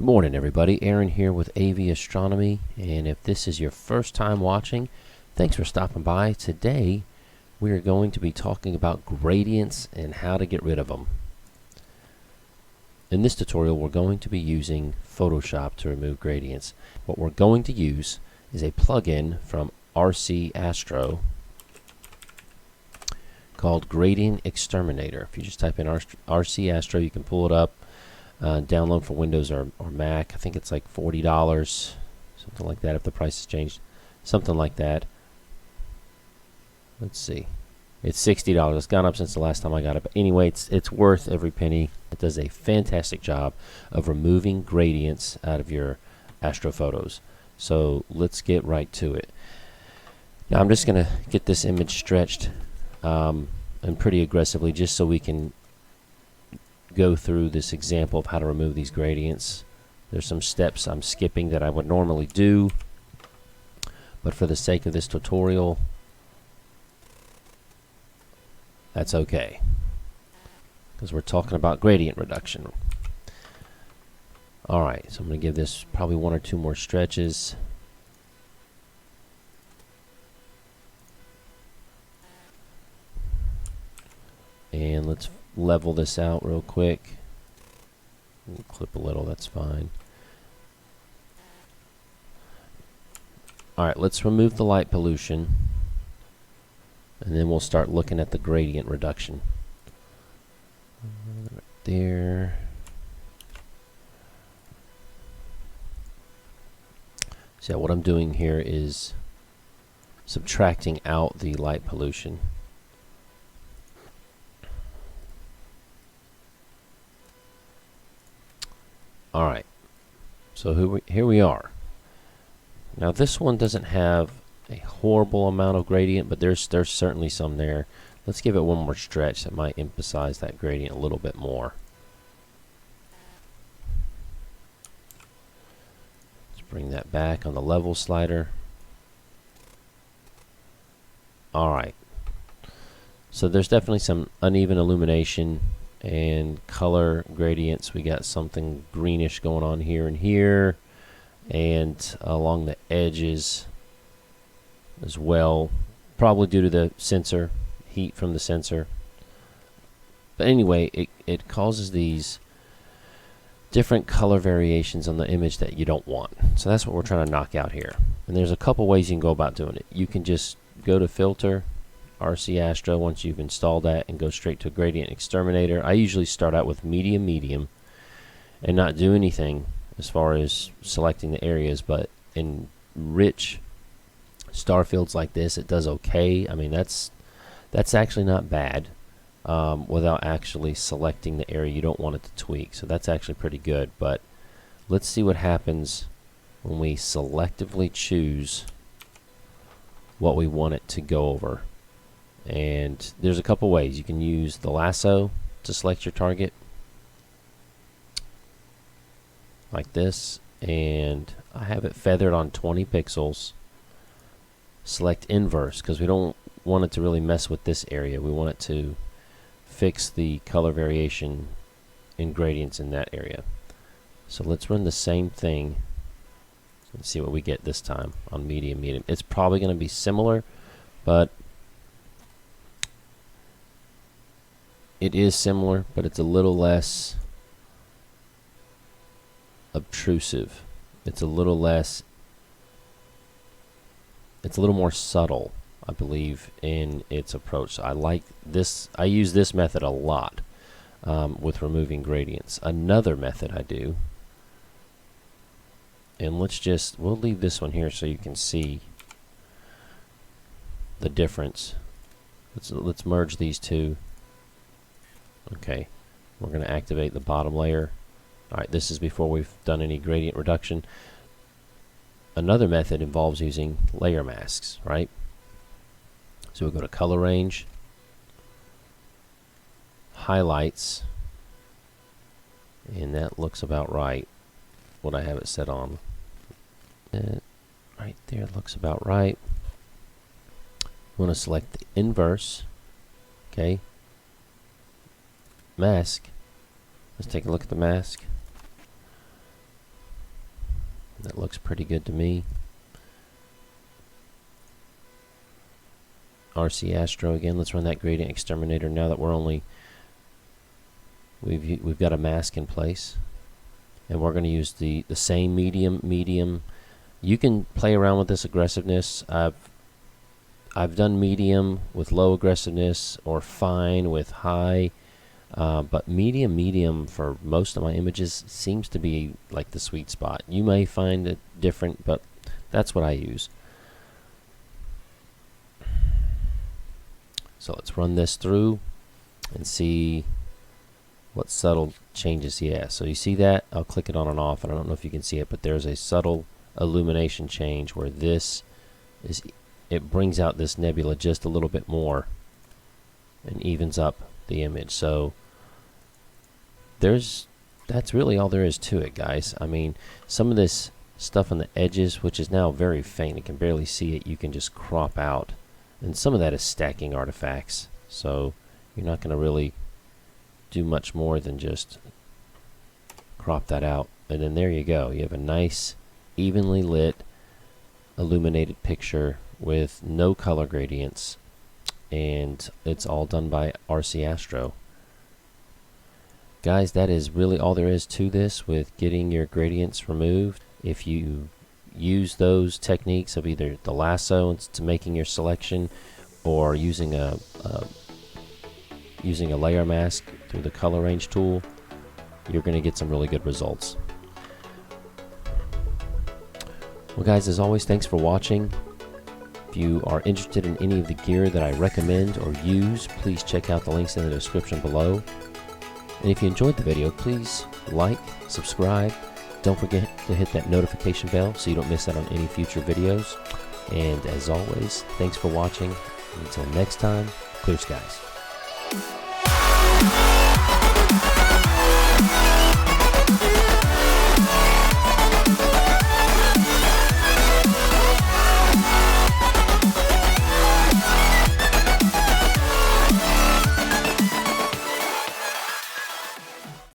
Good morning, everybody. Aaron here with A.V.Astronomy, and if this is your first time watching, thanks for stopping by. Today we are going to be talking about gradients and how to get rid of them. In this tutorial we're going to be using Photoshop to remove gradients. What we're going to use is a plugin from A.V.Astro called Gradient Exterminator. If you just type in A.V.Astro, you can pull it up. Download for Windows or Mac. I think it's like $40, something like that, if the price has changed. Something like that. Let's see. It's $60. It's gone up since the last time I got it. But anyway, it's worth every penny. It does a fantastic job of removing gradients out of your astro photos. So let's get right to it. Now I'm just going to get this image stretched and pretty aggressively just so we can go through this example of how to remove these gradients. There's some steps I'm skipping that I would normally do, but for the sake of this tutorial, that's okay, because we're talking about gradient reduction. Alright, so I'm going to give this probably one or two more stretches. And let's level this out real quick. Clip a little, that's fine. Alright, let's remove the light pollution, and then we'll start looking at the gradient reduction. Right there. So what I'm doing here is subtracting out the light pollution. Alright, so here we are. Now this one doesn't have a horrible amount of gradient, but there's certainly some there. Let's give it one more stretch that might emphasize that gradient a little bit more. Let's bring that back on the level slider. Alright, so there's definitely some uneven illumination and color gradients. We got something greenish going on here and here, and along the edges as well, probably due to the sensor, heat from the sensor. But anyway, it causes these different color variations on the image that you don't want. So that's what we're trying to knock out here. And there's a couple ways you can go about doing it. You can just go to Filter, A.V.Astro, once you've installed that, and go straight to Gradient Exterminator. I usually start out with medium and not do anything as far as selecting the areas, but in rich star fields like this, it does okay. I mean, that's actually not bad without actually selecting the area you don't want it to tweak. So that's actually pretty good. But let's see what happens when we selectively choose what we want it to go over. And there's a couple ways. You can use the lasso to select your target like this, and I have it feathered on 20 pixels. Select inverse, because we don't want it to really mess with this area. We want it to fix the color variation in gradients in that area. So let's run the same thing and see what we get this time on medium. It's probably going to be similar, but it is similar, but it's a little less obtrusive. It's a little more subtle, I believe, in its approach. So I like this. I use this method a lot with removing gradients. Another method I do, and we'll leave this one here so you can see the difference. Let's merge these two. Okay, we're going to activate the bottom layer. Alright, this is before we've done any gradient reduction. Another method involves using layer masks, right? So we'll go to color range, highlights, and that looks about right, what I have it set on. Right there looks about right. We want to select the inverse, okay? Mask. Let's take a look at the mask. That looks pretty good to me. A.V.Astro again. Let's run that gradient exterminator now that we've got a mask in place, and we're going to use the same medium. You can play around with this aggressiveness. I've done medium with low aggressiveness or fine with high, but medium for most of my images seems to be like the sweet spot. You may find it different, but that's what I use. So let's run this through and see what subtle changes. Yeah, so you see that? I'll click it on and off, and I don't know if you can see it, but there's a subtle illumination change where this is, it brings out this nebula just a little bit more and evens up the image. So that's really all there is to it, guys. I mean, some of this stuff on the edges, which is now very faint, you can barely see it, you can just crop out. And some of that is stacking artifacts, so you're not going to really do much more than just crop that out. And then there you go. You have a nice, evenly lit, illuminated picture with no color gradients, and it's all done by A.V.Astro. Guys, that is really all there is to this with getting your gradients removed. If you use those techniques of either the lasso to making your selection, or using a layer mask through the color range tool, you're going to get some really good results. Well guys, as always, thanks for watching. If you are interested in any of the gear that I recommend or use, please check out the links in the description below. And if you enjoyed the video, please like, subscribe. Don't forget to hit that notification bell so you don't miss out on any future videos. And as always, thanks for watching. Until next time, clear skies.